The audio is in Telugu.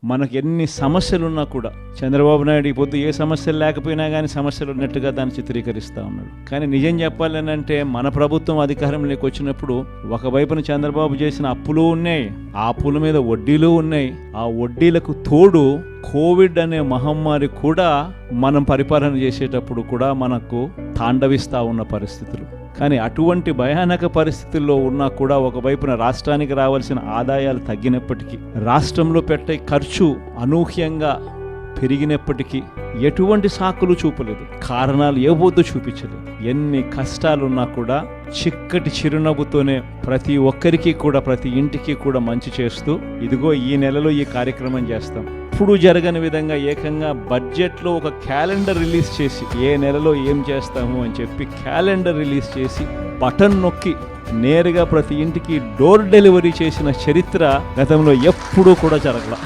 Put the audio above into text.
మనకు ఎన్ని సమస్యలున్నా కూడా చంద్రబాబు నాయుడు ఈ పొద్దు ఏ సమస్యలు లేకపోయినా కానీ సమస్యలు ఉన్నట్టుగా దాన్ని చిత్రీకరిస్తూ ఉన్నాడు. కానీ నిజం చెప్పాలనంటే మన ప్రభుత్వం అధికారంలోకి వచ్చినప్పుడు ఒకవైపున చంద్రబాబు చేసిన అప్పులు ఉన్నాయి, ఆ అప్పుల మీద వడ్డీలు ఉన్నాయి, ఆ వడ్డీలకు తోడు కోవిడ్ అనే మహమ్మారి కూడా మనం పరిపాలన చేసేటప్పుడు కూడా మనకు తాండవిస్తూ ఉన్న పరిస్థితులు. కానీ అటువంటి భయానక పరిస్థితుల్లో ఉన్నా కూడా ఒకవైపున రాష్ట్రానికి రావాల్సిన ఆదాయాలు తగ్గినప్పటికీ, రాష్ట్రంలో పెట్టే ఖర్చు అనూహ్యంగా పెరిగినప్పటికీ ఎటువంటి సాకులు చూపలేదు, కారణాలు ఏవొద్దు చూపించలేదు. ఎన్ని కష్టాలున్నా కూడా చిక్కటి చిరునవ్వుతోనే ప్రతి ఒక్కరికి కూడా ప్రతి ఇంటికి కూడా మంచి చేస్తూ ఇదిగో ఈ నెలలో ఈ కార్యక్రమం చేస్తాం, ఇప్పుడు జరగని విధంగా ఏకంగా బడ్జెట్లో ఒక క్యాలెండర్ రిలీజ్ చేసి ఏ నెలలో ఏం చేస్తాము అని చెప్పి క్యాలెండర్ రిలీజ్ చేసి బటన్ నొక్కి నేరుగా ప్రతి ఇంటికి డోర్ డెలివరీ చేసిన చరిత్ర గతంలో ఎప్పుడూ కూడా జరగల.